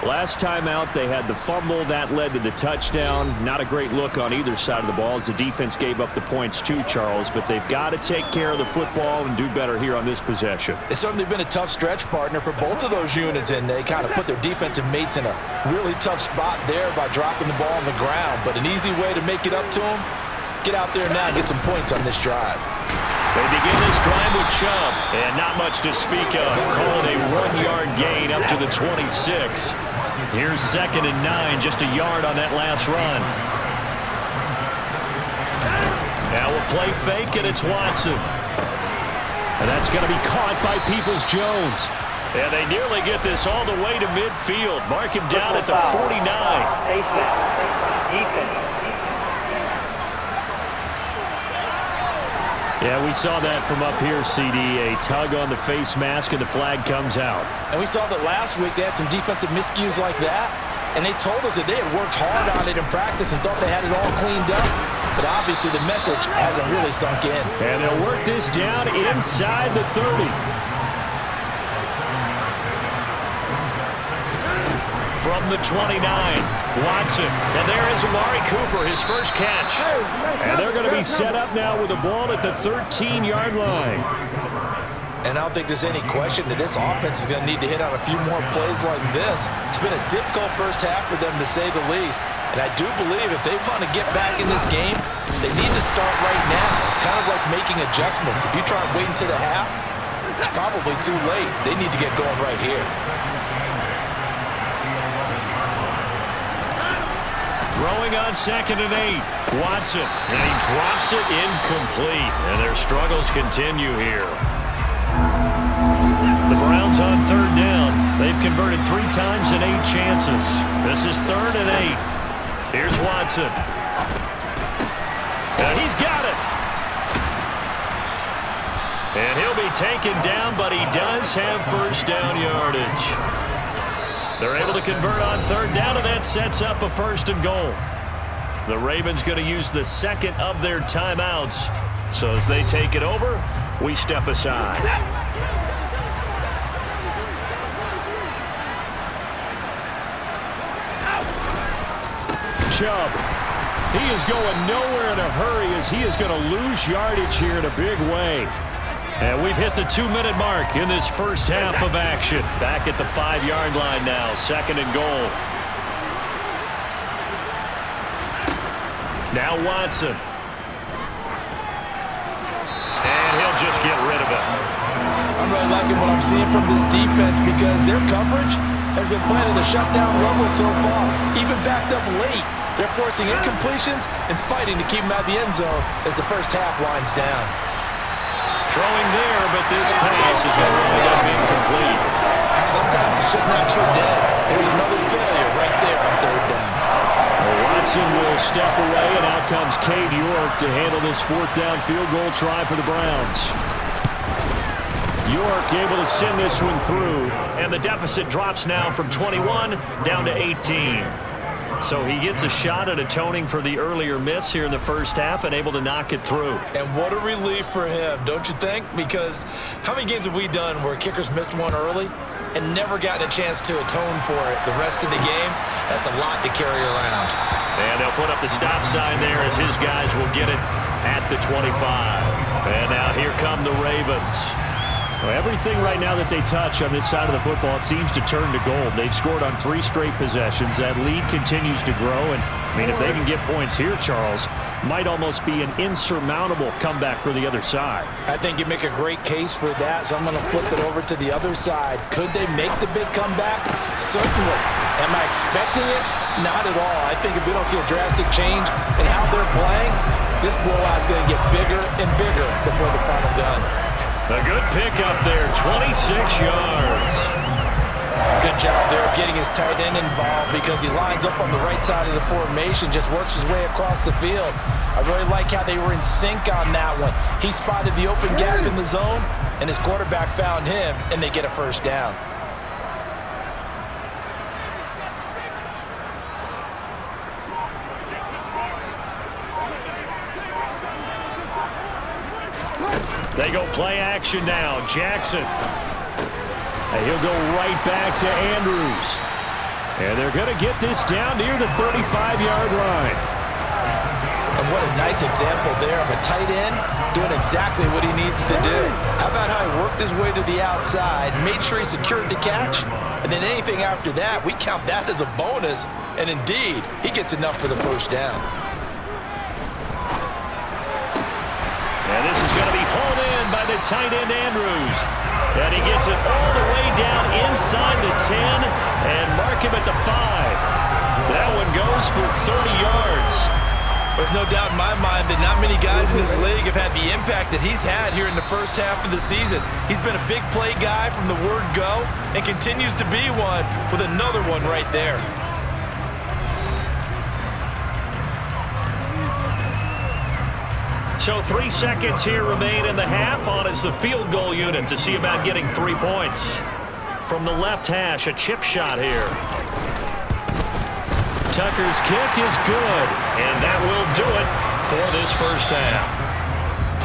Last time out, they had the fumble. That led to the touchdown. Not a great look on either side of the ball as the defense gave up the points too, Charles, but they've got to take care of the football and do better here on this possession. It's certainly been a tough stretch, partner, for both of those units, and they kind of put their defensive mates in a really tough spot there by dropping the ball on the ground, but an easy way to make it up to them, get out there now and get some points on this drive. They begin this drive with Chubb, and not much to speak of. Call it a 1-yard gain up to the 26. Here's 2nd and 9, just a yard on that last run. Now we'll play fake, and it's Watson. And that's going to be caught by Peoples-Jones. And they nearly get this all the way to midfield. Mark him down at the 49. Yeah, we saw that from up here, CD. A tug on the face mask, and the flag comes out. And we saw that last week they had some defensive miscues like that, and they told us that they had worked hard on it in practice and thought they had it all cleaned up. But obviously the message hasn't really sunk in. And they'll work this down inside the 30. From the 29, Watson. And there is Amari Cooper, his first catch. And they're going to be set up now with the ball at the 13-yard line. And I don't think there's any question that this offense is going to need to hit on a few more plays like this. It's been a difficult first half for them, to say the least. And I do believe if they want to get back in this game, they need to start right now. It's kind of like making adjustments. If you try and wait until the half, it's probably too late. They need to get going right here. Throwing on 2nd and 8. Watson. And he drops it incomplete. And their struggles continue here. The Browns on 3rd down. They've converted 3 times in 8 chances. This is 3rd and 8. Here's Watson. And he's got it. taken down, but he does have first down yardage. They're able to convert on third down, and that sets up a 1st and goal. The Ravens going to use the second of their timeouts. So as they take it over, we step aside. Chubb. He is going nowhere in a hurry as he is going to lose yardage here in a big way. And we've hit the 2-minute mark in this first half of action. Back at the 5-yard line now, 2nd and goal. Now Watson. And he'll just get rid of it. I'm really liking what I'm seeing from this defense because their coverage has been playing at a shutdown level so far. Even backed up late, they're forcing incompletions and fighting to keep them out of the end zone as the first half winds down. Throwing there, but this pass is going to wind up incomplete. Sometimes it's just not your day. There's another failure right there on third down. Well, Watson will step away, and out comes Cade York to handle this 4th down field goal try for the Browns. York able to send this one through, and the deficit drops now from 21 down to 18. So he gets a shot at atoning for the earlier miss here in the first half and able to knock it through. And what a relief for him, don't you think? Because how many games have we done where kickers missed one early and never gotten a chance to atone for it the rest of the game? That's a lot to carry around. And they'll put up the stop sign there as his guys will get it at the 25. And now here come the Ravens. Well, everything right now that they touch on this side of the football, it seems to turn to gold. They've scored on 3 straight possessions. That lead continues to grow. And, I mean, if they can get points here, Charles, might almost be an insurmountable comeback for the other side. I think you make a great case for that, so I'm going to flip it over to the other side. Could they make the big comeback? Certainly. Am I expecting it? Not at all. I think if we don't see a drastic change in how they're playing, this blowout is going to get bigger and bigger before the final gun. A good pickup there, 26 yards. Good job there of getting his tight end involved because he lines up on the right side of the formation, just works his way across the field. I really like how they were in sync on that one. He spotted the open gap in the zone, and his quarterback found him, and they get a first down. They go play action now. Jackson. And he'll go right back to Andrews. And they're going to get this down near the 35-yard line. And what a nice example there of a tight end doing exactly what he needs to do. How about how he worked his way to the outside, made sure he secured the catch, and then anything after that, we count that as a bonus. And indeed, he gets enough for the first down. And this is going to be hauled in by the tight end Andrews. And he gets it all the way down inside the 10 and mark him at the 5. That one goes for 30 yards. There's no doubt in my mind that not many guys in this league have had the impact that he's had here in the first half of the season. He's been a big play guy from the word go and continues to be one with another one right there. So 3 seconds here remain in the half. On is the field goal unit to see about getting 3 points. From the left hash, a chip shot here. Tucker's kick is good, and that will do it for this first half.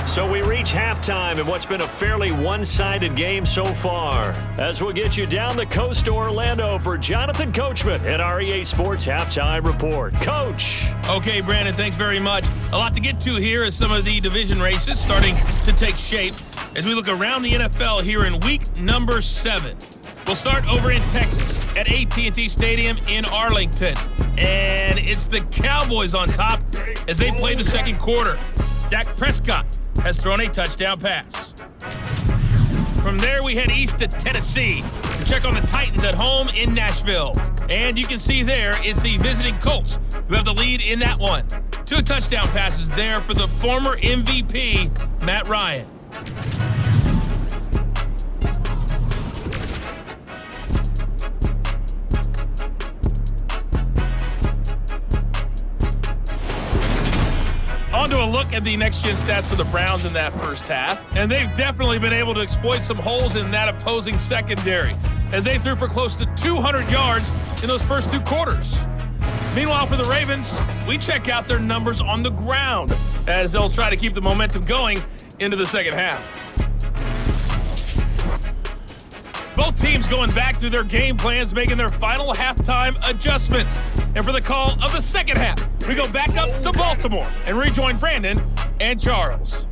So we reach halftime in what's been a fairly one-sided game so far. As we'll get you down the coast to Orlando for Jonathan Coachman at our EA Sports Halftime Report. Coach! Okay, Brandon, thanks very much. A lot to get to here as some of the division races starting to take shape as we look around the NFL here in week number 7. We'll start over in Texas at AT&T Stadium in Arlington. And it's the Cowboys on top as they play the second quarter. Dak Prescott has thrown a touchdown pass. From there, we head east to Tennessee to check on the Titans at home in Nashville. And you can see there is the visiting Colts who have the lead in that one. 2 touchdown passes there for the former MVP, Matt Ryan. On to a look at the next-gen stats for the Browns in that first half. And they've definitely been able to exploit some holes in that opposing secondary, as they threw for close to 200 yards in those first 2 quarters. Meanwhile, for the Ravens, we check out their numbers on the ground, as they'll try to keep the momentum going into the second half. Both teams going back through their game plans, making their final halftime adjustments. And for the call of the second half, we go back up to Baltimore and rejoin Brandon and Charles.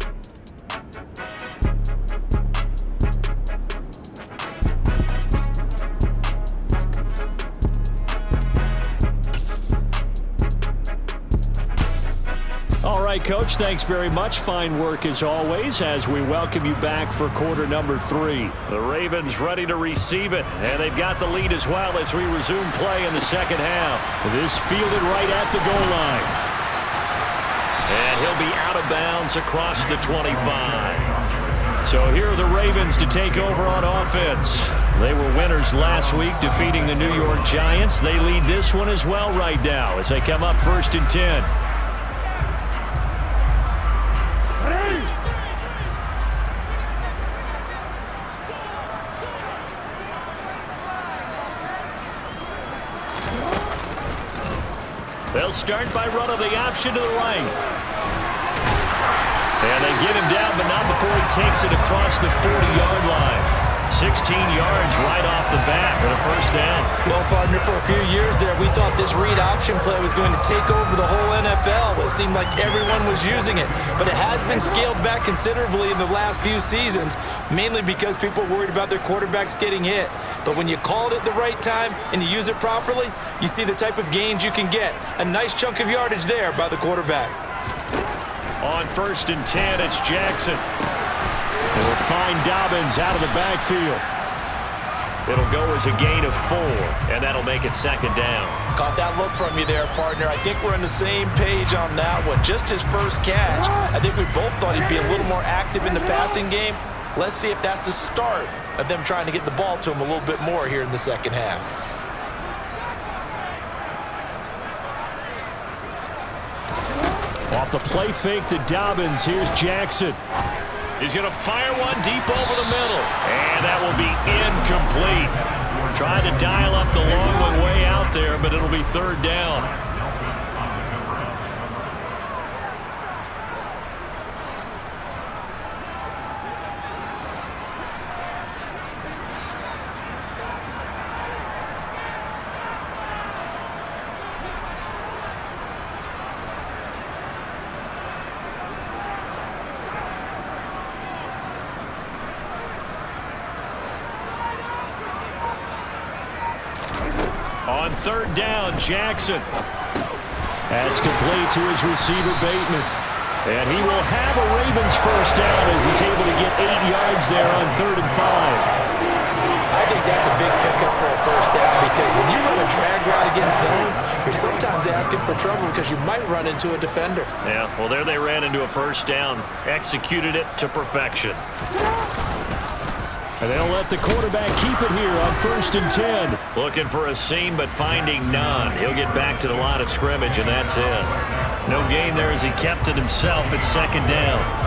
All right, Coach, thanks very much. Fine work as always as we welcome you back for quarter number 3. The Ravens ready to receive it, and they've got the lead as well as we resume play in the second half. This fielded right at the goal line. And he'll be out of bounds across the 25. So here are the Ravens to take over on offense. They were winners last week, defeating the New York Giants. They lead this one as well right now as they come up 1st and 10. They'll start by running the option to the right. And they get him down, but not before he takes it across the 40-yard line. 16 yards right off the bat with a first down. Well, partner, for a few years there, we thought this read option play was going to take over the whole NFL. It seemed like everyone was using it, but it has been scaled back considerably in the last few seasons, mainly because people are worried about their quarterbacks getting hit. But when you call it at the right time and you use it properly, you see the type of gains you can get. A nice chunk of yardage there by the quarterback. On 1st and 10, it's Jackson. They'll find Dobbins out of the backfield. It'll go as a gain of 4, and that'll make it 2nd down. Caught that look from you there, partner. I think we're on the same page on that one. Just his first catch. I think we both thought he'd be a little more active in the passing game. Let's see if that's the start of them trying to get the ball to him a little bit more here in the second half. Off the play fake to Dobbins, here's Jackson. He's going to fire one deep over the middle. And that will be incomplete. Trying to dial up the long one way out there, but it'll be 3rd down. On 3rd down, Jackson. That's complete to his receiver, Bateman. And he will have a Ravens first down as he's able to get 8 yards there on 3rd and 5. I think that's a big pickup for a first down because when you run a drag route against zone, you're sometimes asking for trouble because you might run into a defender. Yeah, well, there they ran into a first down. Executed it to perfection. And they'll let the quarterback keep it here on 1st and 10. Looking for a seam, but finding none. He'll get back to the line of scrimmage, and that's it. No gain there as he kept it himself at 2nd down.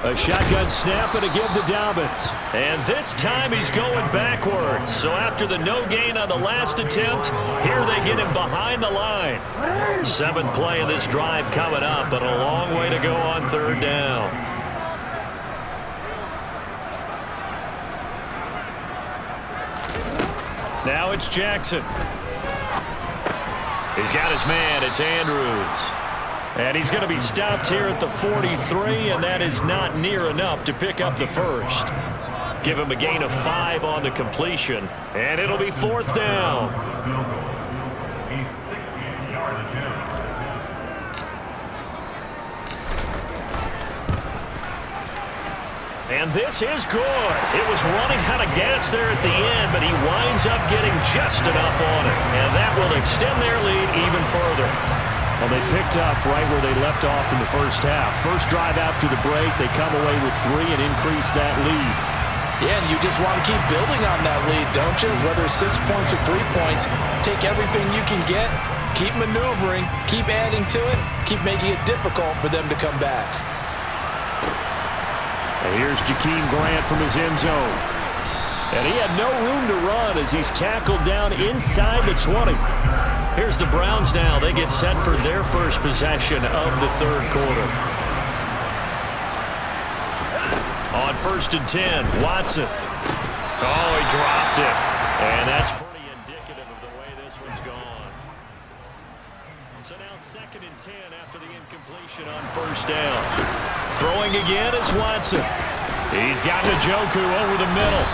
A shotgun snap and a give to Dobbins. And this time he's going backwards. So after the no gain on the last attempt, here they get him behind the line. 7th play of this drive coming up, but a long way to go on 3rd down. Now it's Jackson. He's got his man. It's Andrews. And he's going to be stopped here at the 43, and that is not near enough to pick up the first. Give him a gain of 5 on the completion, and it'll be 4th down. And this is good. It was running out of gas there at the end, but he winds up getting just enough on it. And that will extend their lead even further. Well, they picked up right where they left off in the first half. First drive after the break, they come away with 3 and increase that lead. Yeah, and you just want to keep building on that lead, don't you? Whether it's 6 points or 3 points, take everything you can get, keep maneuvering, keep adding to it, keep making it difficult for them to come back. And here's Jakeem Grant from his end zone. And he had no room to run as he's tackled down inside the 20. Here's the Browns now. They get set for their first possession of the third quarter. On 1st and 10, Watson. Oh, he dropped it. And that's pretty indicative of the way this one's gone. So now 2nd and 10 after the incompletion on 1st down. Throwing again is Watson. He's got Njoku over the middle.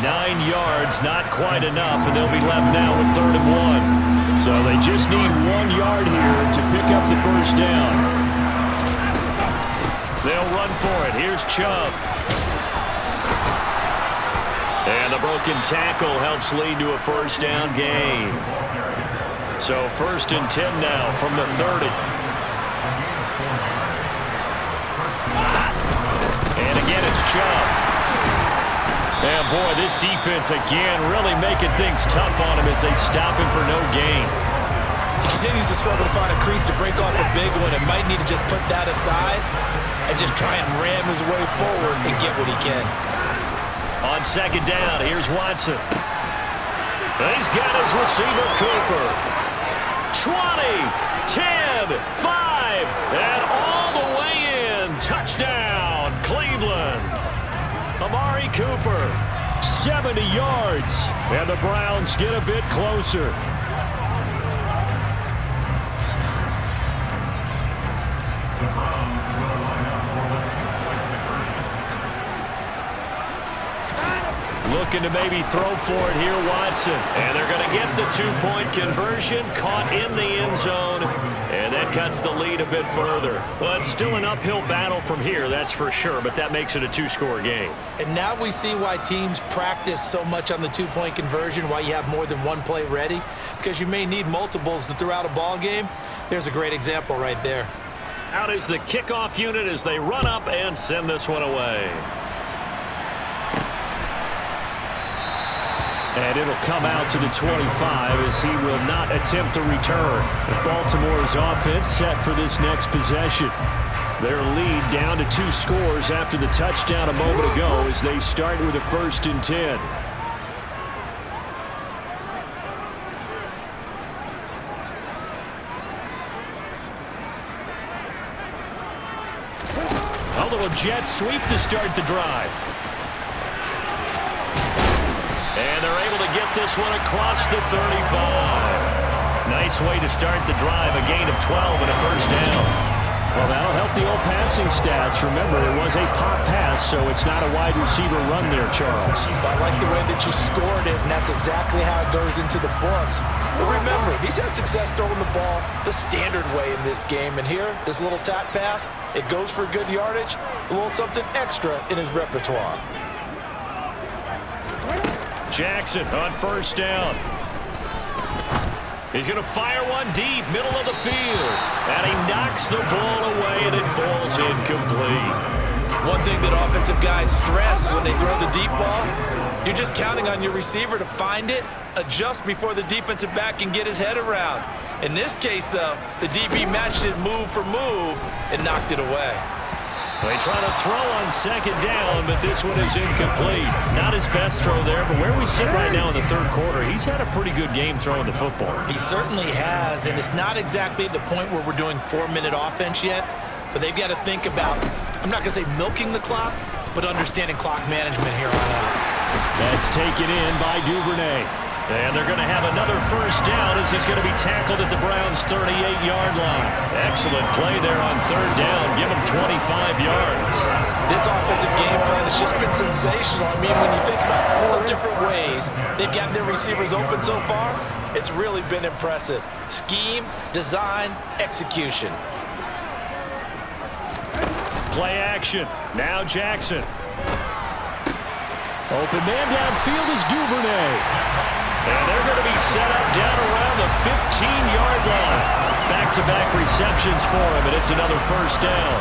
9 yards, not quite enough, and they'll be left now with 3rd and 1. So they just need 1 yard here to pick up the first down. They'll run for it. Here's Chubb. And the broken tackle helps lead to a first down gain. So 1st and 10 now from the 30. And again, it's Chubb. And boy, this defense again really making things tough on him as they stop him for no gain. He continues to struggle to find a crease to break off a big one and might need to just put that aside and just try and ram his way forward and get what he can. On 2nd down, here's Watson. He's got his receiver, Cooper. 20, 10, 5, and all the way in. Touchdown, Cleveland. Amari Cooper, 70 yards, and the Browns get a bit closer. Looking to maybe throw for it here, Watson. And they're going to get the 2-point conversion, caught in the end zone, and that cuts the lead a bit further. Well, it's still an uphill battle from here, that's for sure, but that makes it a 2-score game. And now we see why teams practice so much on the 2-point conversion, why you have more than one play ready, because you may need multiples to throw out a ball game. There's a great example right there. Out is the kickoff unit as they run up and send this one away. And it'll come out to the 25 as he will not attempt to return. Baltimore's offense set for this next possession. Their lead down to 2 scores after the touchdown a moment ago as they start with a 1st and 10. A little jet sweep to start the drive. And they're able to get this one across the 35. Nice way to start the drive, a gain of 12 and a first down. Well, that'll help the old passing stats. Remember, it was a pop pass, so it's not a wide receiver run there, Charles. I like the way that you scored it, and that's exactly how it goes into the books. But remember, he's had success throwing the ball the standard way in this game. And here, this little tap pass, it goes for good yardage, a little something extra in his repertoire. Jackson on 1st down. He's going to fire one deep, middle of the field. And he knocks the ball away, and it falls incomplete. One thing that offensive guys stress when they throw the deep ball, you're just counting on your receiver to find it, adjust before the defensive back can get his head around. In this case, though, the DB matched it move for move and knocked it away. They try to throw on 2nd down, but this one is incomplete. Not his best throw there, but where we sit right now in the 3rd quarter, he's had a pretty good game throwing the football. He certainly has, and it's not exactly at the point where we're doing 4-minute offense yet, but they've got to think about, I'm not going to say milking the clock, but understanding clock management here on out. That's taken in by Duvernay. And they're going to have another first down as he's going to be tackled at the Browns' 38-yard line. Excellent play there on 3rd down. Give him 25 yards. This offensive game plan has just been sensational. I mean, when you think about all the different ways they've gotten their receivers open so far, it's really been impressive. Scheme, design, execution. Play action. Now Jackson. Open man downfield is Duvernay. And they're going to be set up down around the 15-yard line. Back-to-back receptions for him, and it's another first down.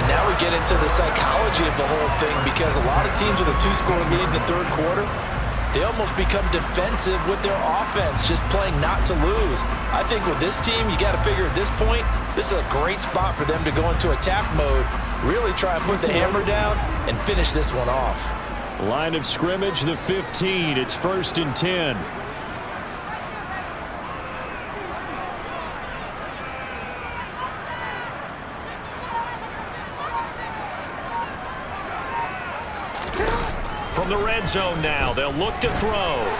And now we get into the psychology of the whole thing, because a lot of teams with a 2-score lead in the third quarter, they almost become defensive with their offense, just playing not to lose. I think with this team, you got to figure at this point, this is a great spot for them to go into attack mode, really try and put the hammer down and finish this one off. Line of scrimmage, the 15. It's 1st and 10. From the red zone now, they'll look to throw.